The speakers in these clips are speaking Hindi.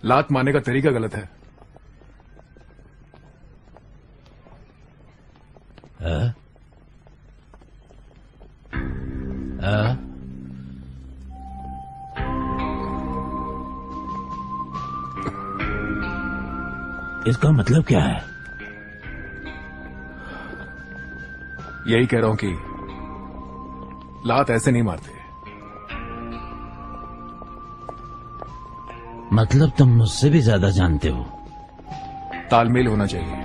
लात मारने का तरीका गलत है। इसका मतलब क्या है? यही कह रहा हूं कि लात ऐसे नहीं मारते। मतलब तुम मुझसे भी ज्यादा जानते हो। तालमेल होना चाहिए,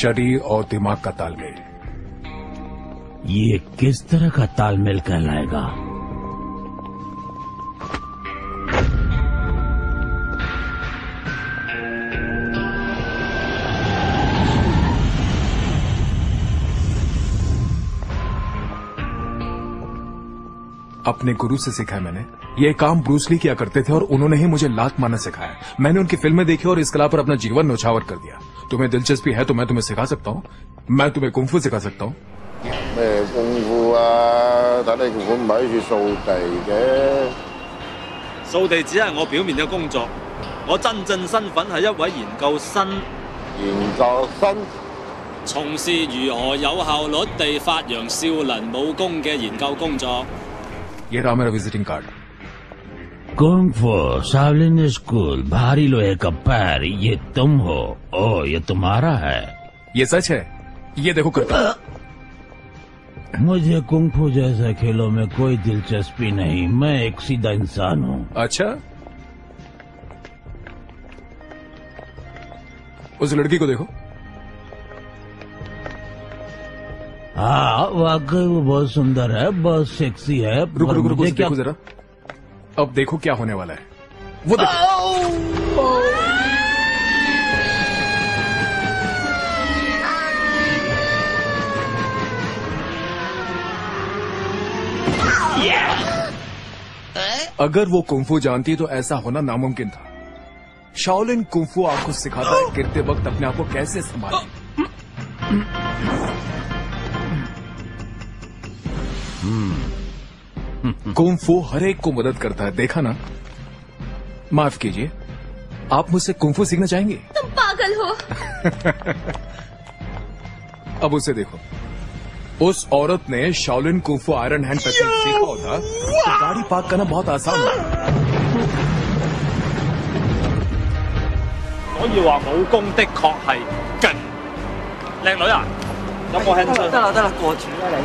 शरीर और दिमाग का तालमेल। ये किस तरह का तालमेल कहलाएगा? अपने गुरु से सीखा है मैंने। ये काम ब्रूस ली किया करते थे और उन्होंने ही मुझे लात मारना सिखाया। मैंने उनकी फिल्में देखी और इस कला पर अपना जीवन न्यौछावर कर दिया। तुम्हें दिलचस्पी है तो मैं तुम्हें सिखा सकता हूँ। मैं तुम्हें कुंफू सिखा सकता हूँ।咩功夫啊？睇你條款唔係好似掃地嘅。掃地只係我表面嘅工作，我真正身份係一位研究生。研究生從事如何有效率地發揚少林武功嘅研究工作。ये रहा मेरा visiting card. Kung fu Shaolin school, भारी लोहे का पैर, ये तुम हो? ओ, ये तुम्हारा है? ये सच है। ये देखो करता। मुझे कुंफू जैसे खेलों में कोई दिलचस्पी नहीं। मैं एक सीधा इंसान हूँ। अच्छा, उस लड़की को देखो। हाँ, वाकई वो बहुत सुंदर है, बहुत सेक्सी है। रुको रुको रुको, देखो जरा। अब देखो क्या होने वाला है। वो देखो। अगर वो कुंफू जानती तो ऐसा होना नामुमकिन था। शाओलिन कुंफू आपको सिखाता है गिरते वक्त अपने आप को कैसे संभालें। कुंफू हर एक को मदद करता है, देखा ना? माफ कीजिए, आप मुझसे कुंफू सीखना चाहेंगे? तुम पागल हो। अब उसे देखो। उस औरत ने Shaolin kung fu iron hand technique सीखा होता तो गाड़ी पार्क करना बहुत आसान था। 所以話武功的確係勁。靚女啊，有冇興趣？得啦，過住啦你。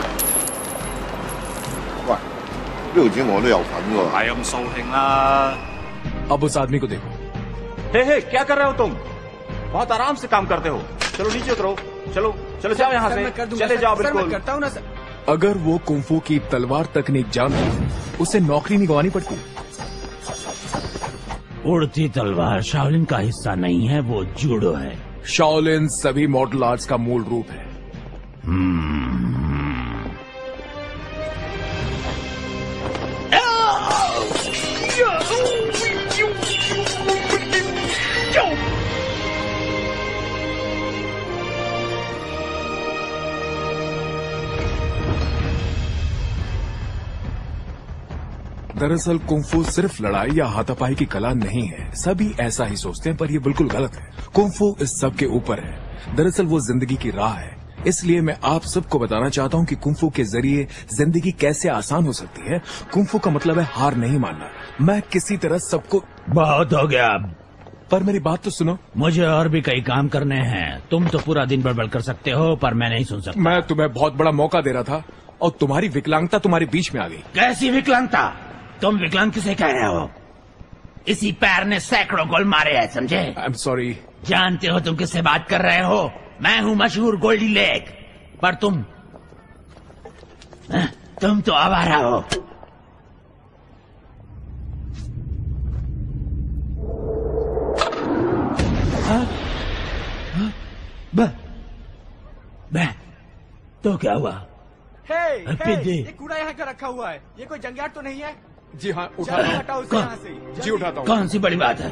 喂，呢條錢我都有份喎。係咁掃興啦。अब उस आदमी को देखो। हे हे, क्या कर रहे हो तुम? बहुत आराम से काम करते हो। चलो नीचे उतरो। चलो चलो जाओ यहाँ से। चले जाओ बिल्कुल। करता हूँ ना सर। अगर वो कुंफू की तलवार तकनीक जानती उसे नौकरी नहीं गंवानी पड़ती। उड़ती तलवार शाओलिन का हिस्सा नहीं है, वो जूडो है। शाओलिन सभी मार्शल आर्ट्स का मूल रूप है। दरअसल कुंफू सिर्फ लड़ाई या हाथापाई की कला नहीं है। सभी ऐसा ही सोचते हैं, पर यह बिल्कुल गलत है। कुंफू इस सब के ऊपर है। दरअसल वो जिंदगी की राह है। इसलिए मैं आप सबको बताना चाहता हूँ कि कुंफू के जरिए जिंदगी कैसे आसान हो सकती है। कुंफू का मतलब है हार नहीं मानना। मैं किसी तरह सबको। बहुत हो गया, पर मेरी बात तो सुनो। मुझे और भी कई काम करने हैं। तुम तो पूरा दिन बड़बड़ कर सकते हो, पर मैं नहीं सुन सकता। मैं तुम्हें बहुत बड़ा मौका दे रहा था और तुम्हारी विकलांगता तुम्हारे बीच में आ गई। कैसी विकलांगता? तुम विकलांग किसे कह रहे हो? इसी पैर ने सैकड़ों गोल मारे हैं, समझे? I am sorry. जानते हो तुम किससे बात कर रहे हो? मैं हूँ मशहूर गोल्डी लेग। पर तुम तो आवारा हो। तो क्या हुआ? ये कूड़ा यहाँ का रखा हुआ है। ये कोई जंगयार्ड तो नहीं है? जी हाँ, उठाता हूँ। हटाओ इसे यहाँ से। जी उठाता हूँ। कौन सी बड़ी बात है?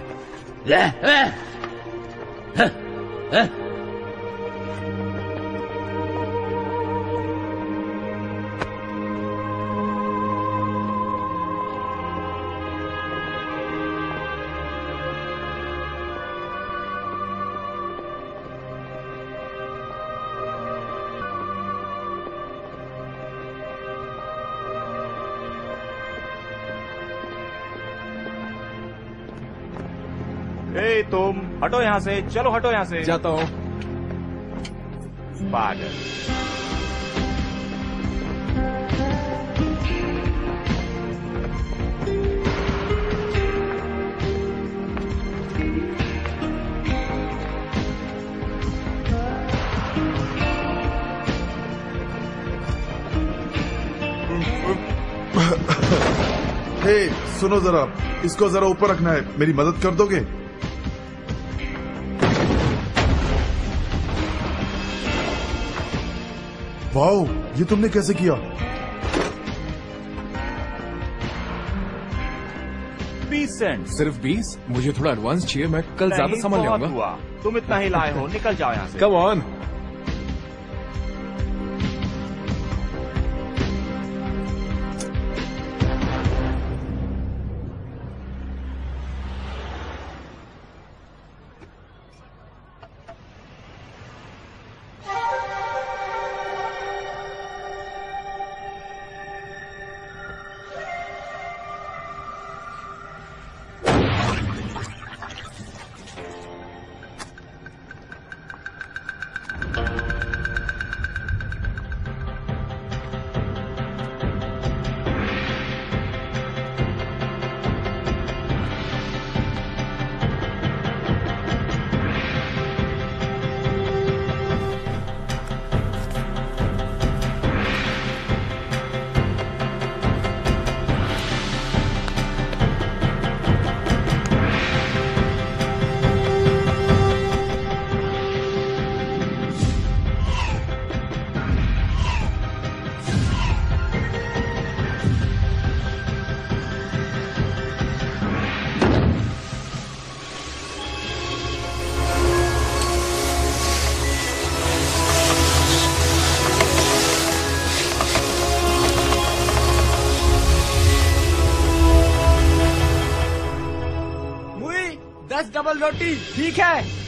ए तुम हटो यहाँ से, चलो हटो यहाँ से। जाता हूँ। पागल। हे, सुनो जरा, इसको जरा ऊपर रखना है, मेरी मदद कर दोगे? वाओ, ये तुमने कैसे किया? 20 सेंट। सिर्फ 20? मुझे थोड़ा एडवांस चाहिए, मैं कल ज्यादा सामान ले आऊंगा। हुआ, तुम इतना ही लाए हो, निकल जाओ यहाँ से। Come on. डबल रोटी, ठीक है?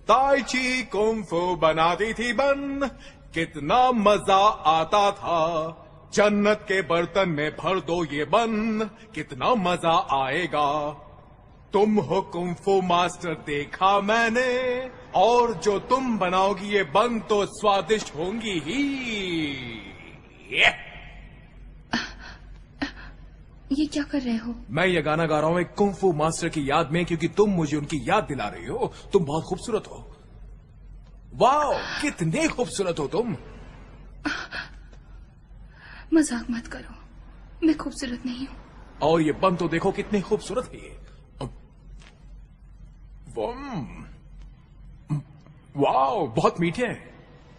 ताइची कुंफू बना दी थी बन, कितना मजा आता था। जन्नत के बर्तन में भर दो ये बन, कितना मजा आएगा। तुम हो कुंफू मास्टर देखा मैंने, और जो तुम बनाओगी ये बन तो स्वादिष्ट होंगी ही। ये क्या कर रहे हो? मैं ये गाना गा रहा हूँ एक कुंफू मास्टर की याद में, क्योंकि तुम मुझे उनकी याद दिला रही हो। तुम बहुत खूबसूरत हो। वाओ, कितने खूबसूरत हो तुम। मजाक मत करो, मैं खूबसूरत नहीं हूँ। और ये बन तो देखो कितने खूबसूरत है ये। वाओ, बहुत मीठे हैं।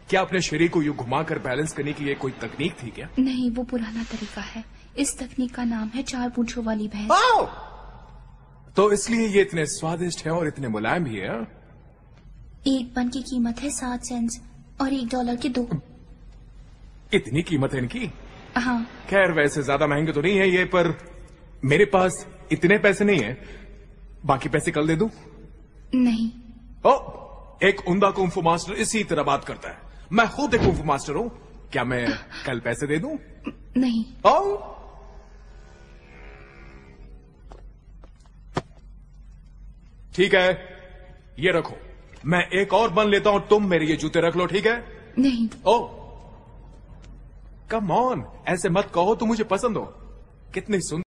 क्या अपने शरीर को यूं घुमाकर बैलेंस करने की ये कोई तकनीक थी क्या? नहीं, वो पुराना तरीका है। इस तकनीक का नाम है 4 पूंछों वाली भैंस। तो इसलिए ये इतने स्वादिष्ट है और इतने मुलायम भी है। एक बन की कीमत है 7 सेंट्स और $1 के 2। इतनी कीमत है इनकी? हाँ। खैर, वैसे ज्यादा महंगे तो नहीं है ये, पर मेरे पास इतने पैसे नहीं है। बाकी पैसे कल दे दूं? नहीं। एक उम्दा कुंफू मास्टर इसी तरह बात करता है। मैं खुद एक कुंफू मास्टर हूं। क्या मैं कल पैसे दे दूं? नहीं। ठीक है, ये रखो। मैं एक और बन लेता हूं, तुम मेरे ये जूते रख लो, ठीक है? नहीं। कम ऑन, ऐसे मत कहो, तुम मुझे पसंद हो। कितनी सुंदर